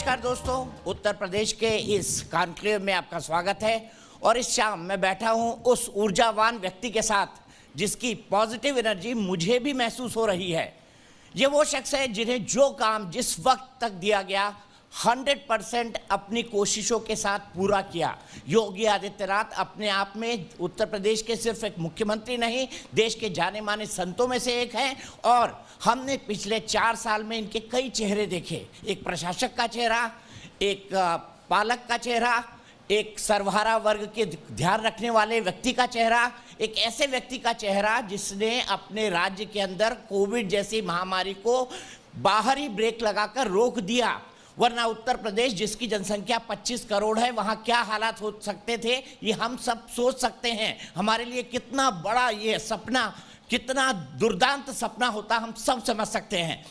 नमस्कार दोस्तों, उत्तर प्रदेश के इस कॉन्क्लेव में आपका स्वागत है। और इस शाम मैं बैठा हूं उस ऊर्जावान व्यक्ति के साथ जिसकी पॉजिटिव एनर्जी मुझे भी महसूस हो रही है। ये वो शख्स है जिन्हें जो काम जिस वक्त तक दिया गया 100% अपनी कोशिशों के साथ पूरा किया। योगी आदित्यनाथ अपने आप में उत्तर प्रदेश के सिर्फ एक मुख्यमंत्री नहीं, देश के जाने माने संतों में से एक हैं। और हमने पिछले 4 साल में इनके कई चेहरे देखे, एक प्रशासक का चेहरा, एक पालक का चेहरा, एक सर्वहारा वर्ग के ध्यान रखने वाले व्यक्ति का चेहरा, एक ऐसे व्यक्ति का चेहरा जिसने अपने राज्य के अंदर कोविड जैसी महामारी को बाहरी ब्रेक लगाकर रोक दिया। वरना उत्तर प्रदेश जिसकी जनसंख्या 25 करोड़ है, वहाँ क्या हालात हो सकते थे ये हम सब सोच सकते हैं। हमारे लिए कितना बड़ा ये सपना, कितना दुर्दांत सपना होता, हम सब समझ सकते हैं।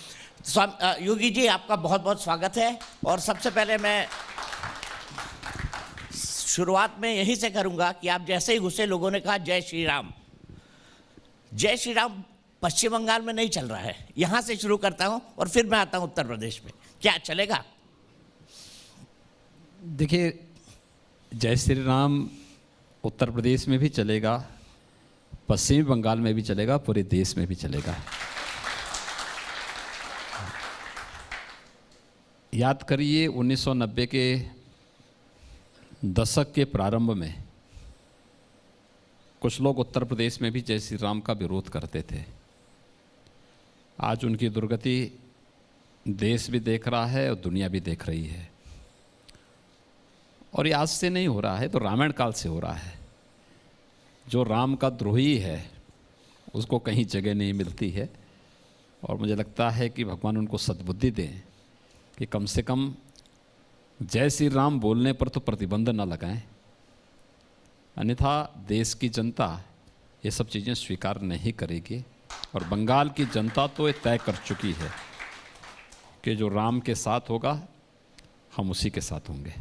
योगी जी, आपका बहुत बहुत स्वागत है। और सबसे पहले मैं शुरुआत में यहीं से करूंगा कि आप जैसे ही घुसे लोगों ने कहा जय श्री राम। जय श्री राम पश्चिम बंगाल में नहीं चल रहा है, यहाँ से शुरू करता हूँ और फिर मैं आता हूँ उत्तर प्रदेश में। क्या चलेगा? देखिए, जय श्री राम उत्तर प्रदेश में भी चलेगा, पश्चिमी बंगाल में भी चलेगा, पूरे देश में भी चलेगा। याद करिए 1990 के दशक के प्रारंभ में कुछ लोग उत्तर प्रदेश में भी जय श्री राम का विरोध करते थे। आज उनकी दुर्गति देश भी देख रहा है और दुनिया भी देख रही है। और ये आज से नहीं हो रहा है, तो रामायण काल से हो रहा है। जो राम का द्रोही है उसको कहीं जगह नहीं मिलती है। और मुझे लगता है कि भगवान उनको सद्बुद्धि दें कि कम से कम जय श्री राम बोलने पर तो प्रतिबंध न लगाएं, अन्यथा देश की जनता ये सब चीज़ें स्वीकार नहीं करेगी। और बंगाल की जनता तो ये तय कर चुकी है कि जो राम के साथ होगा हम उसी के साथ होंगे।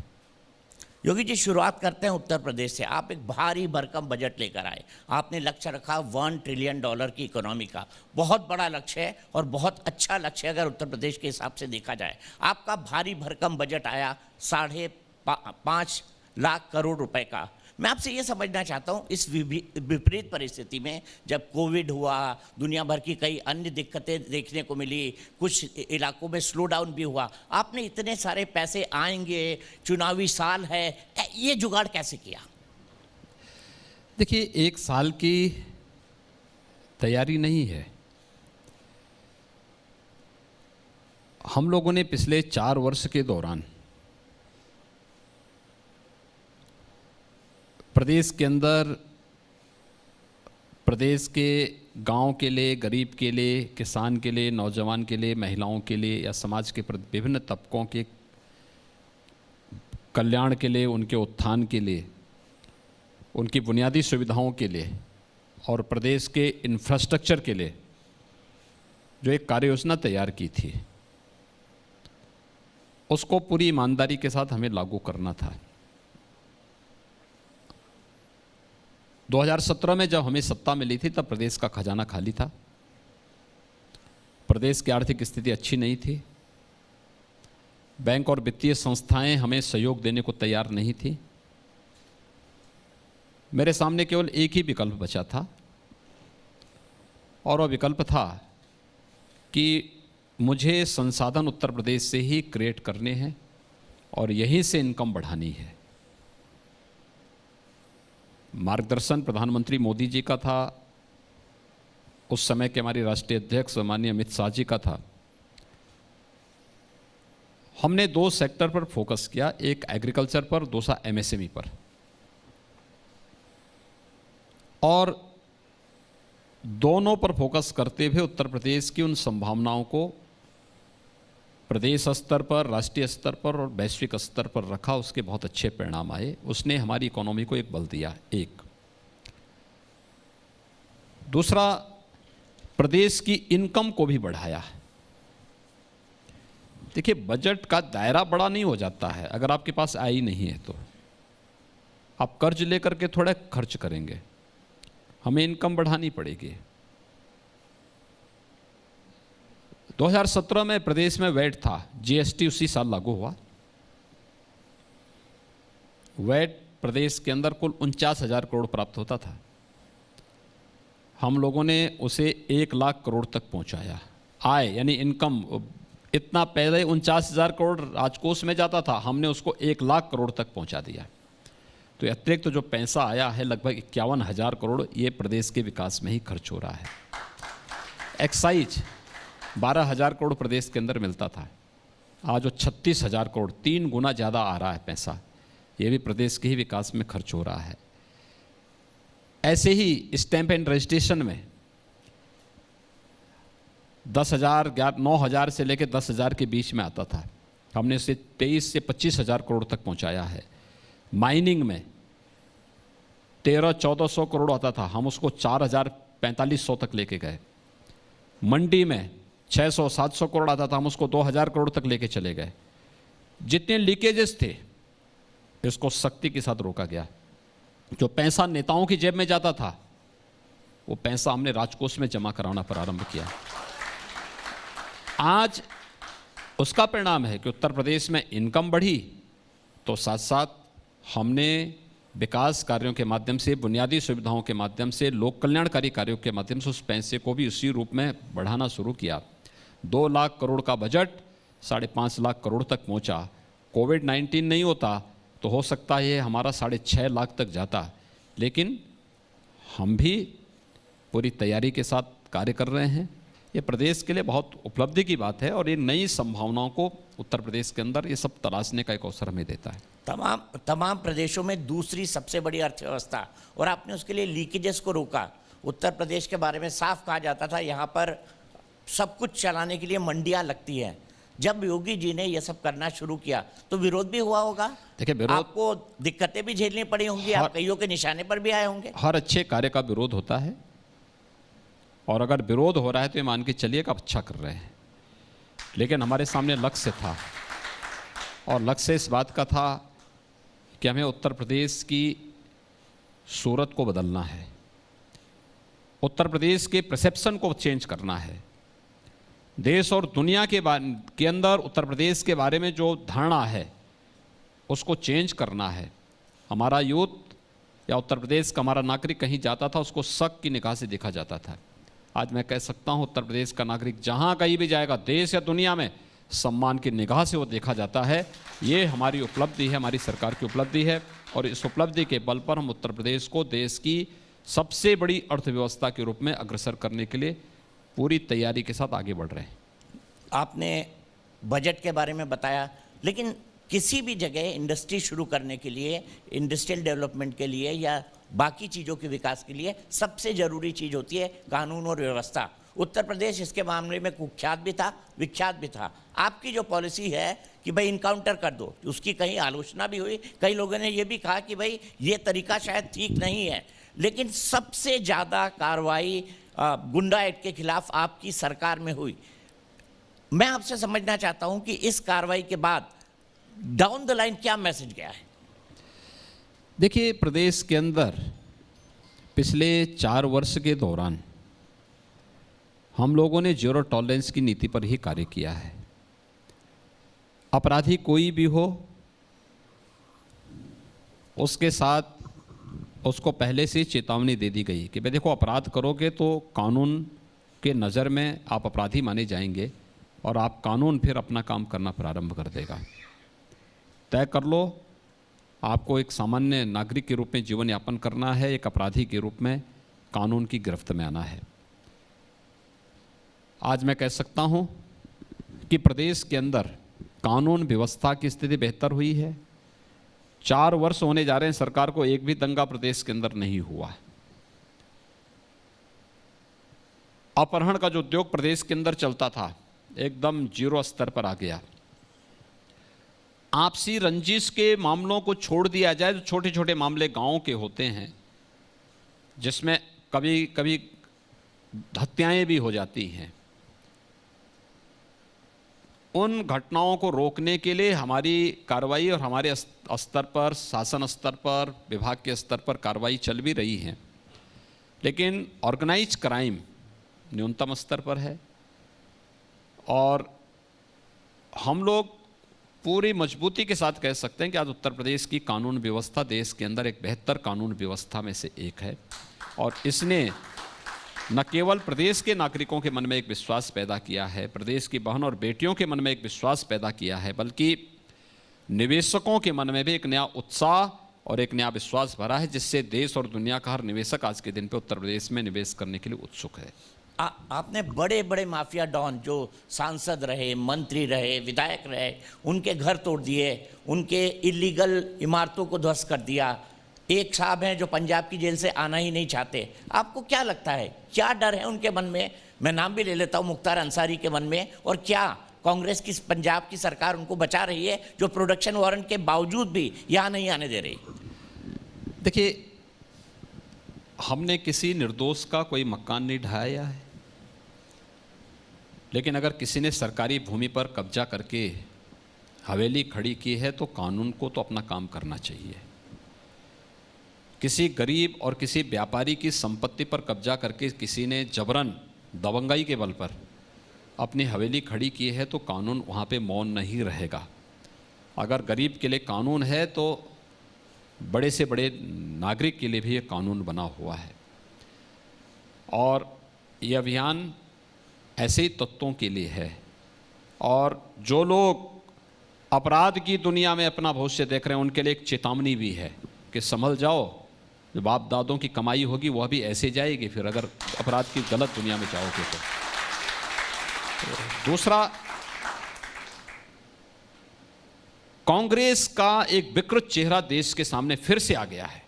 योगी जी, शुरुआत करते हैं उत्तर प्रदेश से। आप एक भारी भरकम बजट लेकर आए। आपने लक्ष्य रखा $1 ट्रिलियन की इकोनॉमी का। बहुत बड़ा लक्ष्य है और बहुत अच्छा लक्ष्य है अगर उत्तर प्रदेश के हिसाब से देखा जाए। आपका भारी भरकम बजट आया 5.5 लाख करोड़ रुपए का। मैं आपसे ये समझना चाहता हूँ, इस विपरीत परिस्थिति में जब कोविड हुआ, दुनिया भर की कई अन्य दिक्कतें देखने को मिली, कुछ इलाकों में स्लो डाउन भी हुआ, आपने इतने सारे पैसे आएंगे, चुनावी साल है, ये जुगाड़ कैसे किया? देखिए, 1 साल की तैयारी नहीं है। हम लोगों ने पिछले 4 वर्ष के दौरान प्रदेश के अंदर, प्रदेश के गांव के लिए, गरीब के लिए, किसान के लिए, नौजवान के लिए, महिलाओं के लिए या समाज के विभिन्न तबकों के कल्याण के लिए, उनके उत्थान के लिए, उनकी बुनियादी सुविधाओं के लिए और प्रदेश के इंफ्रास्ट्रक्चर के लिए जो एक कार्य योजना तैयार की थी, उसको पूरी ईमानदारी के साथ हमें लागू करना था। 2017 में जब हमें सत्ता मिली थी तब प्रदेश का खजाना खाली था, प्रदेश की आर्थिक स्थिति अच्छी नहीं थी, बैंक और वित्तीय संस्थाएं हमें सहयोग देने को तैयार नहीं थी। मेरे सामने केवल एक ही विकल्प बचा था और वह विकल्प था कि मुझे संसाधन उत्तर प्रदेश से ही क्रिएट करने हैं और यहीं से इनकम बढ़ानी है। मार्गदर्शन प्रधानमंत्री मोदी जी का था, उस समय के हमारे राष्ट्रीय अध्यक्ष माननीय अमित शाह जी का था। हमने 2 सेक्टर पर फोकस किया, एक एग्रीकल्चर पर, दूसरा एमएसएमई पर। और दोनों पर फोकस करते हुए उत्तर प्रदेश की उन संभावनाओं को प्रदेश स्तर पर, राष्ट्रीय स्तर पर और वैश्विक स्तर पर रखा। उसके बहुत अच्छे परिणाम आए। उसने हमारी इकोनॉमी को एक बल दिया। एक दूसरा, प्रदेश की इनकम को भी बढ़ाया। देखिए, बजट का दायरा बड़ा नहीं हो जाता है अगर आपके पास आय ही नहीं है तो। आप कर्ज लेकर के थोड़ा खर्च करेंगे, हमें इनकम बढ़ानी पड़ेगी। 2017 में प्रदेश में वैट था, जीएसटी उसी साल लागू हुआ। वैट प्रदेश के अंदर कुल 49,000 करोड़ प्राप्त होता था। हम लोगों ने उसे 1 लाख करोड़ तक पहुंचाया। आय यानी इनकम, इतना पहले 49,000 करोड़ राजकोष में जाता था, हमने उसको 1 लाख करोड़ तक पहुंचा दिया। तो अतिरिक्त जो पैसा आया है लगभग 51,000 करोड़, ये प्रदेश के विकास में ही खर्च हो रहा है। एक्साइज 12,000 करोड़ प्रदेश के अंदर मिलता था, आज वो 36,000 करोड़, 3 गुना ज़्यादा आ रहा है पैसा। ये भी प्रदेश के ही विकास में खर्च हो रहा है। ऐसे ही स्टैंप एंड रजिस्ट्रेशन में 10,000 9,000 से लेकर 10,000 के बीच में आता था, हमने इसे 23 से 25,000 करोड़ तक पहुंचाया है। माइनिंग में 1300-1400 करोड़ आता था, हम उसको 4,000-4,500 तक लेके गए। मंडी में 600-700 करोड़ आता था, हम उसको 2,000 करोड़ तक लेके चले गए। जितने लीकेजेस थे इसको सख्ती के साथ रोका गया। जो पैसा नेताओं की जेब में जाता था वो पैसा हमने राजकोष में जमा कराना प्रारंभ किया। आज उसका परिणाम है कि उत्तर प्रदेश में इनकम बढ़ी, तो साथ साथ हमने विकास कार्यों के माध्यम से, बुनियादी सुविधाओं के माध्यम से, लोक कल्याणकारी कार्यों के माध्यम से उस पैसे को भी उसी रूप में बढ़ाना शुरू किया। 2 लाख करोड़ का बजट 5.5 लाख करोड़ तक पहुंचा। कोविड-19 नहीं होता तो हो सकता है ये हमारा 6.5 लाख तक जाता, लेकिन हम भी पूरी तैयारी के साथ कार्य कर रहे हैं। ये प्रदेश के लिए बहुत उपलब्धि की बात है और ये नई संभावनाओं को उत्तर प्रदेश के अंदर ये सब तलाशने का एक अवसर हमें देता है। तमाम प्रदेशों में दूसरी सबसे बड़ी अर्थव्यवस्था, और आपने उसके लिए लीकेजेस को रोका। उत्तर प्रदेश के बारे में साफ कहा जाता था यहाँ पर सब कुछ चलाने के लिए मंडियाँ लगती हैं। जब योगी जी ने यह सब करना शुरू किया तो विरोध भी हुआ होगा। देखिए, विरोध, आपको दिक्कतें भी झेलनी पड़ी होंगी, आप कईयों के निशाने पर भी आए होंगे। हर अच्छे कार्य का विरोध होता है, और अगर विरोध हो रहा है तो ये मान के चलिए कि आप अच्छा कर रहे हैं। लेकिन हमारे सामने लक्ष्य था, और लक्ष्य इस बात का था कि हमें उत्तर प्रदेश की सूरत को बदलना है, उत्तर प्रदेश के परसेप्शन को चेंज करना है। देश और दुनिया के अंदर उत्तर प्रदेश के बारे में जो धारणा है उसको चेंज करना है। हमारा यूथ या उत्तर प्रदेश का हमारा नागरिक कहीं जाता था उसको शक की निगाह से देखा जाता था। आज मैं कह सकता हूं उत्तर प्रदेश का नागरिक जहां कहीं भी जाएगा, देश या दुनिया में, सम्मान की निगाह से वो देखा जाता है। ये हमारी उपलब्धि है, हमारी सरकार की उपलब्धि है, और इस उपलब्धि के बल पर हम उत्तर प्रदेश को देश की सबसे बड़ी अर्थव्यवस्था के रूप में अग्रसर करने के लिए पूरी तैयारी के साथ आगे बढ़ रहे हैं। आपने बजट के बारे में बताया, लेकिन किसी भी जगह इंडस्ट्री शुरू करने के लिए, इंडस्ट्रियल डेवलपमेंट के लिए या बाकी चीज़ों के विकास के लिए सबसे ज़रूरी चीज़ होती है कानून और व्यवस्था। उत्तर प्रदेश इसके मामले में कुख्यात भी था, विख्यात भी था। आपकी जो पॉलिसी है कि भाई इनकाउंटर कर दो, उसकी कहीं आलोचना भी हुई, कई लोगों ने ये भी कहा कि भाई ये तरीका शायद ठीक नहीं है, लेकिन सबसे ज़्यादा कार्रवाई गुंडा एक्ट के खिलाफ आपकी सरकार में हुई। मैं आपसे समझना चाहता हूं कि इस कार्रवाई के बाद डाउन द लाइन क्या मैसेज गया है? देखिए, प्रदेश के अंदर पिछले 4 वर्ष के दौरान हम लोगों ने जीरो टॉलरेंस की नीति पर ही कार्य किया है। अपराधी कोई भी हो, उसके साथ उसको पहले से चेतावनी दे दी गई कि भाई देखो, अपराध करोगे तो कानून के नज़र में आप अपराधी माने जाएंगे और आप कानून फिर अपना काम करना प्रारंभ कर देगा। तय कर लो, आपको एक सामान्य नागरिक के रूप में जीवन यापन करना है, एक अपराधी के रूप में कानून की गिरफ्त में आना है। आज मैं कह सकता हूं कि प्रदेश के अंदर कानून व्यवस्था की स्थिति बेहतर हुई है। 4 वर्ष होने जा रहे हैं सरकार को, एक भी दंगा प्रदेश के अंदर नहीं हुआ। अपहरण का जो उद्योग प्रदेश के अंदर चलता था एकदम जीरो स्तर पर आ गया। आपसी रंजिश के मामलों को छोड़ दिया जाए तो छोटे छोटे मामले गांवों के होते हैं, जिसमें कभी कभी हत्याएं भी हो जाती हैं। उन घटनाओं को रोकने के लिए हमारी कार्रवाई और हमारे स्तर पर, शासन स्तर पर, विभाग के स्तर पर कार्रवाई चल भी रही है, लेकिन ऑर्गेनाइज क्राइम न्यूनतम स्तर पर है। और हम लोग पूरी मजबूती के साथ कह सकते हैं कि आज उत्तर प्रदेश की कानून व्यवस्था देश के अंदर एक बेहतर कानून व्यवस्था में से एक है, और इसने न केवल प्रदेश के नागरिकों के मन में एक विश्वास पैदा किया है, प्रदेश की बहन और बेटियों के मन में एक विश्वास पैदा किया है, बल्कि निवेशकों के मन में भी एक नया उत्साह और एक नया विश्वास भरा है, जिससे देश और दुनिया का हर निवेशक आज के दिन पे उत्तर प्रदेश में निवेश करने के लिए उत्सुक है। आपने बड़े बड़े माफिया डॉन जो सांसद रहे, मंत्री रहे, विधायक रहे, उनके घर तोड़ दिए, उनके इलीगल इमारतों को ध्वस्त कर दिया। एक साहब हैं जो पंजाब की जेल से आना ही नहीं चाहते। आपको क्या लगता है, क्या डर है उनके मन में? मैं नाम भी ले लेता हूँ, मुख्तार अंसारी के मन में। और क्या कांग्रेस की पंजाब की सरकार उनको बचा रही है, जो प्रोडक्शन वारंट के बावजूद भी यहाँ नहीं आने दे रही? देखिए, हमने किसी निर्दोष का कोई मकान नहीं ढाया है, लेकिन अगर किसी ने सरकारी भूमि पर कब्जा करके हवेली खड़ी की है तो कानून को तो अपना काम करना चाहिए। किसी गरीब और किसी व्यापारी की संपत्ति पर कब्जा करके किसी ने जबरन दबंगाई के बल पर अपनी हवेली खड़ी की है तो कानून वहाँ पे मौन नहीं रहेगा। अगर गरीब के लिए कानून है तो बड़े से बड़े नागरिक के लिए भी ये कानून बना हुआ है, और ये अभियान ऐसे ही तत्वों के लिए है। और जो लोग अपराध की दुनिया में अपना भविष्य देख रहे हैं उनके लिए एक चेतावनी भी है कि संभल जाओ, जो बाप दादों की कमाई होगी वह भी ऐसे जाएगी फिर अगर अपराध की गलत दुनिया में जाओगे तो। दूसरा, कांग्रेस का एक विकृत चेहरा देश के सामने फिर से आ गया है।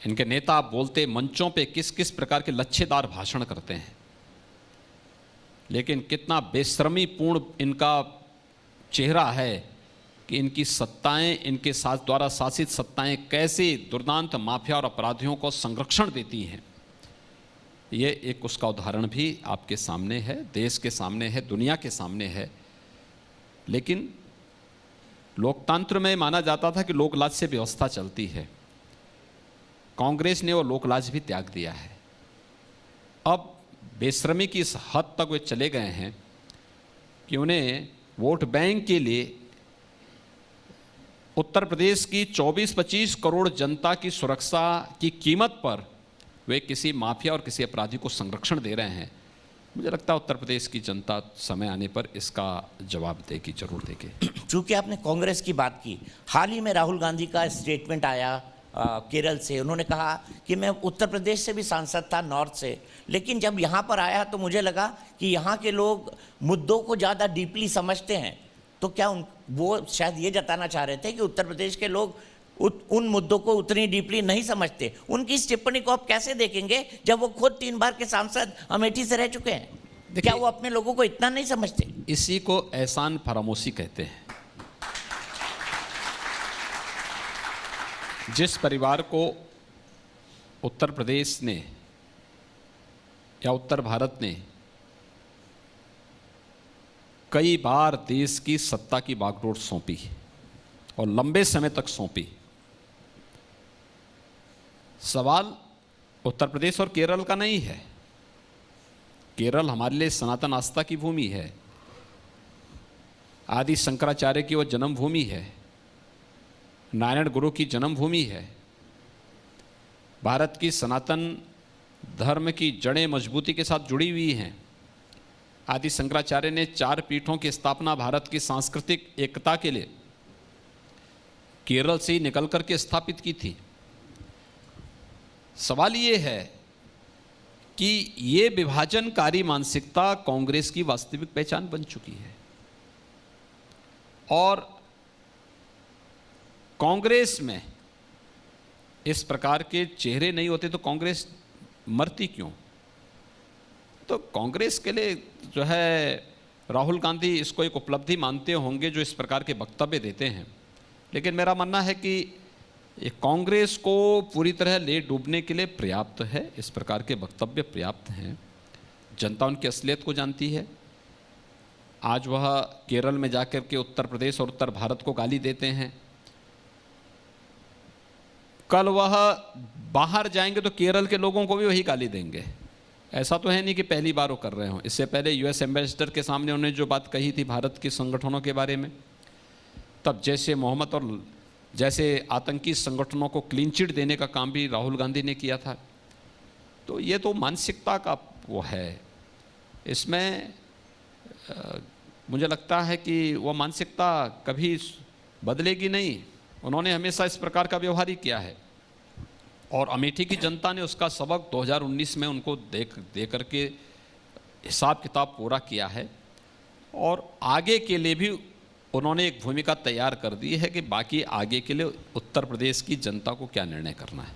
इनके नेता बोलते मंचों पे किस किस प्रकार के लच्छेदार भाषण करते हैं, लेकिन कितना बेशर्मीपूर्ण इनका चेहरा है कि इनकी सत्ताएं, इनके साथ द्वारा शासित सत्ताएं कैसे दुर्दांत माफिया और अपराधियों को संरक्षण देती हैं। ये एक उसका उदाहरण भी आपके सामने है, देश के सामने है, दुनिया के सामने है। लेकिन लोकतंत्र में माना जाता था कि लोकलाज से व्यवस्था चलती है। कांग्रेस ने वो लोकलाज भी त्याग दिया है। अब बेशर्मी की इस हद तक वे चले गए हैं कि उन्हें वोट बैंक के लिए उत्तर प्रदेश की 24-25 करोड़ जनता की सुरक्षा की कीमत पर वे किसी माफिया और किसी अपराधी को संरक्षण दे रहे हैं। मुझे लगता है उत्तर प्रदेश की जनता समय आने पर इसका जवाब देगी, जरूर देगी। चूंकि आपने कांग्रेस की बात की, हाल ही में राहुल गांधी का स्टेटमेंट आया केरल से। उन्होंने कहा कि मैं उत्तर प्रदेश से भी सांसद था, नॉर्थ से, लेकिन जब यहाँ पर आया तो मुझे लगा कि यहाँ के लोग मुद्दों को ज़्यादा डीपली समझते हैं। तो क्या वो शायद ये जताना चाह रहे थे कि उत्तर प्रदेश के लोग उन मुद्दों को उतनी डीपली नहीं समझते। उनकी इस टिप्पणी को आप कैसे देखेंगे जब वो खुद 3 बार के सांसद अमेठी से रह चुके हैं? क्या वो अपने लोगों को इतना नहीं समझते? इसी को एहसान फरामोशी कहते हैं। जिस परिवार को उत्तर प्रदेश ने या उत्तर भारत ने कई बार देश की सत्ता की बागडोर सौंपी और लंबे समय तक सौंपी, सवाल उत्तर प्रदेश और केरल का नहीं है। केरल हमारे लिए सनातन आस्था की भूमि है, आदि शंकराचार्य की वो जन्मभूमि है, नारायण गुरु की जन्मभूमि है। भारत की सनातन धर्म की जड़ें मजबूती के साथ जुड़ी हुई हैं। आदि शंकराचार्य ने 4 पीठों की स्थापना भारत की सांस्कृतिक एकता के लिए केरल से ही निकल करके स्थापित की थी। सवाल ये है कि ये विभाजनकारी मानसिकता कांग्रेस की वास्तविक पहचान बन चुकी है, और कांग्रेस में इस प्रकार के चेहरे नहीं होते तो कांग्रेस मरती क्यों? तो कांग्रेस के लिए जो है राहुल गांधी इसको एक उपलब्धि मानते होंगे जो इस प्रकार के वक्तव्य देते हैं, लेकिन मेरा मानना है कि ये कांग्रेस को पूरी तरह ले डूबने के लिए पर्याप्त है। इस प्रकार के वक्तव्य पर्याप्त हैं। जनता उनकी असलियत को जानती है। आज वह केरल में जाकर के उत्तर प्रदेश और उत्तर भारत को गाली देते हैं, कल वह बाहर जाएंगे तो केरल के लोगों को भी वही गाली देंगे। ऐसा तो है नहीं कि पहली बार वो कर रहे हो। इससे पहले यूएस एम्बेसडर के सामने उन्होंने जो बात कही थी भारत के संगठनों के बारे में, तब जैसे मोहम्मद और जैसे आतंकी संगठनों को क्लीन चिट देने का काम भी राहुल गांधी ने किया था। तो ये तो मानसिकता का वो है, इसमें मुझे लगता है कि वो मानसिकता कभी बदलेगी नहीं। उन्होंने हमेशा इस प्रकार का व्यवहार ही किया है और अमेठी की जनता ने उसका सबक 2019 में उनको दे करके हिसाब किताब पूरा किया है और आगे के लिए भी उन्होंने एक भूमिका तैयार कर दी है कि बाकी आगे के लिए उत्तर प्रदेश की जनता को क्या निर्णय करना है।